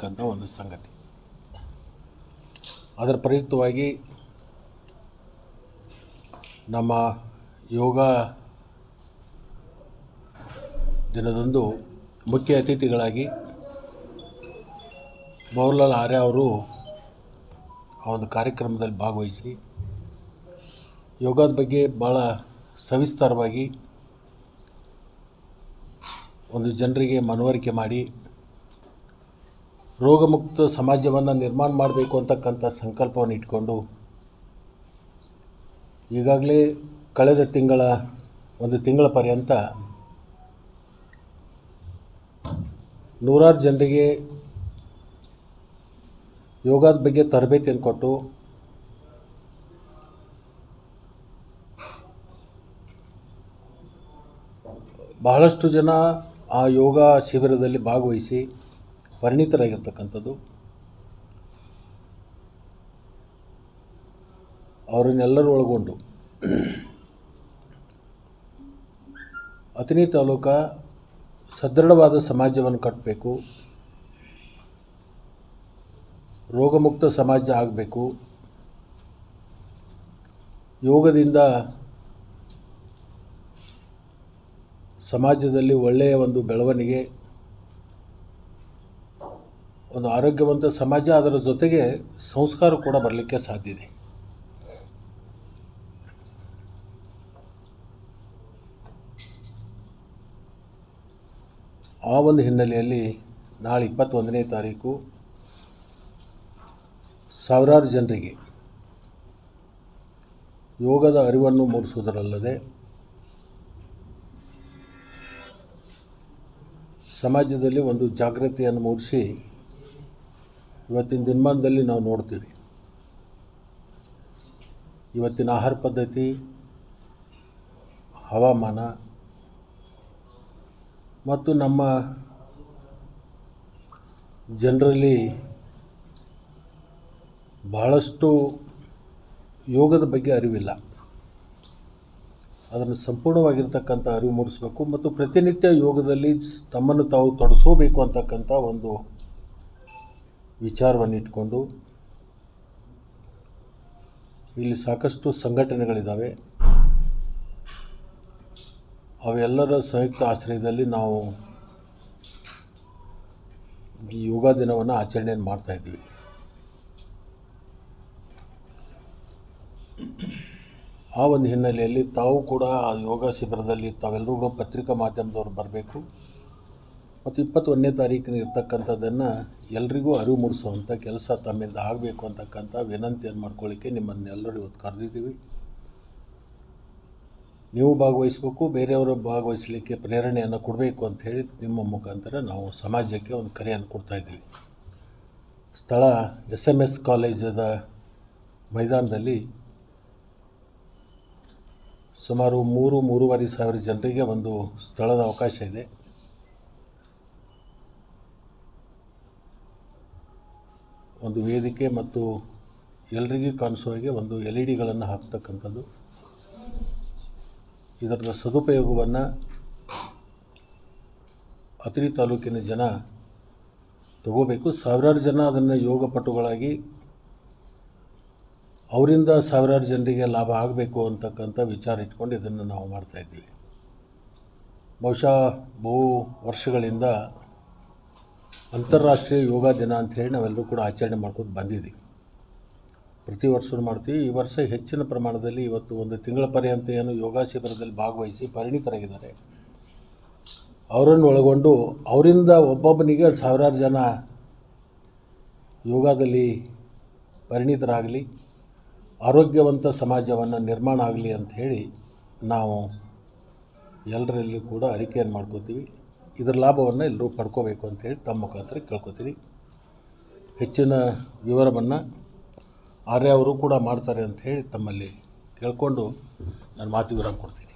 ಅಂತಕ್ಕಂಥ ಒಂದು ಸಂಗತಿ. ಅದರ ಪ್ರಯುಕ್ತವಾಗಿ ನಮ್ಮ ಯೋಗ ದಿನದಂದು ಮುಖ್ಯ ಅತಿಥಿಗಳಾಗಿ ಮೋಹನ್ಲಾಲ್ ಆರ್ಯ ಅವರು ಆ ಒಂದು ಕಾರ್ಯಕ್ರಮದಲ್ಲಿ ಭಾಗವಹಿಸಿ ಯೋಗದ ಬಗ್ಗೆ ಭಾಳ ಸವಿಸ್ತಾರವಾಗಿ ಒಂದು ಜನರಿಗೆ ಮನವರಿಕೆ ಮಾಡಿ ರೋಗಮುಕ್ತ ಸಮಾಜವನ್ನು ನಿರ್ಮಾಣ ಮಾಡಬೇಕು ಅಂತಕ್ಕಂಥ ಸಂಕಲ್ಪವನ್ನು ಇಟ್ಕೊಂಡು ಈಗಾಗಲೇ ಕಳೆದ ಒಂದು ತಿಂಗಳ ಪರ್ಯಂತ ನೂರಾರು ಜನರಿಗೆ ಯೋಗದ ಬಗ್ಗೆ ತರಬೇತಿಯನ್ನು ಕೊಟ್ಟು ಬಹಳಷ್ಟು ಜನ ಆ ಯೋಗ ಶಿಬಿರದಲ್ಲಿ ಭಾಗವಹಿಸಿ ಪರಿಣಿತರಾಗಿರ್ತಕ್ಕಂಥದ್ದು. ಅವರನ್ನೆಲ್ಲರೂ ಒಳಗೊಂಡು ಅಥಣಿ ತಾಲೂಕು ಸದೃಢವಾದ ಸಮಾಜವನ್ನು ಕಟ್ಟಬೇಕು, ರೋಗಮುಕ್ತ ಸಮಾಜ ಆಗಬೇಕು, ಯೋಗದಿಂದ ಸಮಾಜದಲ್ಲಿ ಒಳ್ಳೆಯ ಒಂದು ಬೆಳವಣಿಗೆ, ಒಂದು ಆರೋಗ್ಯವಂತ ಸಮಾಜ, ಅದರ ಜೊತೆಗೆ ಸಂಸ್ಕಾರ ಕೂಡ ಬರಲಿಕ್ಕೆ ಸಾಧ್ಯ ಇದೆ. ಆ ಒಂದು ಹಿನ್ನೆಲೆಯಲ್ಲಿ ನಾಳೆ 21ನೇ ತಾರೀಕು ಸಾವಿರಾರು ಜನರಿಗೆ ಯೋಗದ ಅರಿವನ್ನು ಮೂಡಿಸುವುದರಲ್ಲದೆ ಸಮಾಜದಲ್ಲಿ ಒಂದು ಜಾಗೃತಿಯನ್ನು ಮೂಡಿಸಿ ಇವತ್ತಿನ ದಿನಮಾನದಲ್ಲಿ ನಾವು ನೋಡ್ತೀವಿ, ಇವತ್ತಿನ ಆಹಾರ ಪದ್ಧತಿ, ಹವಾಮಾನ ಮತ್ತು ನಮ್ಮ ಜನರಲ್ಲಿ ಬಹಳಷ್ಟು ಯೋಗದ ಬಗ್ಗೆ ಅರಿವಿಲ್ಲ. ಅದನ್ನು ಸಂಪೂರ್ಣವಾಗಿರ್ತಕ್ಕಂಥ ಅರಿವು ಮೂಡಿಸಬೇಕು ಮತ್ತು ಪ್ರತಿನಿತ್ಯ ಯೋಗದಲ್ಲಿ ತಮ್ಮನ್ನು ತಾವು ತೊಡಗಿಸೋಬೇಕು ಅಂತಕ್ಕಂಥ ಒಂದು ವಿಚಾರವನ್ನು ಇಟ್ಕೊಂಡು ಇಲ್ಲಿ ಸಾಕಷ್ಟು ಸಂಘಟನೆಗಳಿದ್ದಾವೆ. ಅವೆಲ್ಲರ ಸಂಯುಕ್ತ ಆಶ್ರಯದಲ್ಲಿ ನಾವು ಈ ಯೋಗ ದಿನವನ್ನು ಆಚರಣೆಯನ್ನು ಮಾಡ್ತಾಯಿದ್ದೀವಿ. ಆ ಒಂದು ಹಿನ್ನೆಲೆಯಲ್ಲಿ ತಾವು ಕೂಡ ಆ ಯೋಗ ಶಿಬಿರದಲ್ಲಿ ತಾವೆಲ್ಲರೂ ಕೂಡ ಪತ್ರಿಕಾ ಮಾಧ್ಯಮದವರು ಬರಬೇಕು ಮತ್ತು 21ನೇ ತಾರೀಕಿನ ಇರ್ತಕ್ಕಂಥದ್ದನ್ನು ಎಲ್ರಿಗೂ ಅರಿವು ಮೂಡಿಸುವಂಥ ಕೆಲಸ ತಮ್ಮಿಂದ ಆಗಬೇಕು ಅಂತಕ್ಕಂಥ ವಿನಂತಿಯನ್ನು ಮಾಡ್ಕೊಳ್ಳಿಕ್ಕೆ ನಿಮ್ಮನ್ನೆಲ್ಲರೂ ಇವತ್ತು ಕರೆದಿದ್ದೀವಿ. ನೀವು ಭಾಗವಹಿಸಬೇಕು, ಬೇರೆಯವರು ಭಾಗವಹಿಸಲಿಕ್ಕೆ ಪ್ರೇರಣೆಯನ್ನು ಕೊಡಬೇಕು ಅಂಥೇಳಿ ನಿಮ್ಮ ಮುಖಾಂತರ ನಾವು ಸಮಾಜಕ್ಕೆ ಒಂದು ಕರೆಯನ್ನು ಕೊಡ್ತಾಯಿದ್ದೀವಿ. ಸ್ಥಳ SMS ಕಾಲೇಜದ ಮೈದಾನದಲ್ಲಿ ಸುಮಾರು 3-3.5 ಸಾವಿರ ಜನರಿಗೆ ಒಂದು ಸ್ಥಳದ ಅವಕಾಶ ಇದೆ. ಒಂದು ವೇದಿಕೆ ಮತ್ತು ಎಲ್ರಿಗೂ ಕಾಣಿಸೋ ಹಾಗೆ ಒಂದು LED ಹಾಕ್ತಕ್ಕಂಥದ್ದು. ಇದರ ಸದುಪಯೋಗವನ್ನು ಅಥಣಿ ತಾಲೂಕಿನ ಜನ ತಗೋಬೇಕು. ಸಾವಿರಾರು ಜನ ಅದನ್ನು ಯೋಗಪಟುಗಳಾಗಿ ಅವರಿಂದ ಸಾವಿರಾರು ಜನರಿಗೆ ಲಾಭ ಆಗಬೇಕು ಅಂತಕ್ಕಂಥ ವಿಚಾರ ಇಟ್ಕೊಂಡು ಇದನ್ನು ನಾವು ಮಾಡ್ತಾಯಿದ್ದೀವಿ. ಬಹುಶಃ ಬಹು ವರ್ಷಗಳಿಂದ ಅಂತಾರಾಷ್ಟ್ರೀಯ ಯೋಗ ದಿನ ಅಂಥೇಳಿ ನಾವೆಲ್ಲರೂ ಕೂಡ ಆಚರಣೆ ಮಾಡ್ಕೊಂಡು ಬಂದಿದ್ದೀವಿ. ಪ್ರತಿ ವರ್ಷವೂ ಮಾಡ್ತೀವಿ. ಈ ವರ್ಷ ಹೆಚ್ಚಿನ ಪ್ರಮಾಣದಲ್ಲಿ ಇವತ್ತು ಒಂದು ತಿಂಗಳ ಪರ್ಯಂತ ಏನು ಯೋಗ ಶಿಬಿರದಲ್ಲಿ ಭಾಗವಹಿಸಿ ಪರಿಣಿತರಾಗಿದ್ದಾರೆ, ಅವರನ್ನು ಒಳಗೊಂಡು ಅವರಿಂದ ಒಬ್ಬೊಬ್ಬನಿಗೆ ಸಾವಿರಾರು ಜನ ಯೋಗದಲ್ಲಿ ಪರಿಣಿತರಾಗಲಿ, ಆರೋಗ್ಯವಂತ ಸಮಾಜವನ್ನು ನಿರ್ಮಾಣ ಆಗಲಿ ಅಂಥೇಳಿ ನಾವು ಎಲ್ಲರಲ್ಲಿ ಕೂಡ ಅರಿಕೆಯನ್ನು ಮಾಡ್ಕೋತೀವಿ. ಇದರ ಲಾಭವನ್ನು ಎಲ್ಲರೂ ಪಡ್ಕೋಬೇಕು ಅಂಥೇಳಿ ತಮ್ಮ ಮುಖಾಂತರ ಕೇಳ್ಕೊತೀನಿ. ಹೆಚ್ಚಿನ ವಿವರವನ್ನು ಆರ್ಯ ಅವರು ಕೂಡ ಮಾಡ್ತಾರೆ ಅಂಥೇಳಿ ತಮ್ಮಲ್ಲಿ ಕೇಳಿಕೊಂಡು ನಾನು ಮಾತು ವಿರಾಮ ಕೊಡ್ತೀನಿ.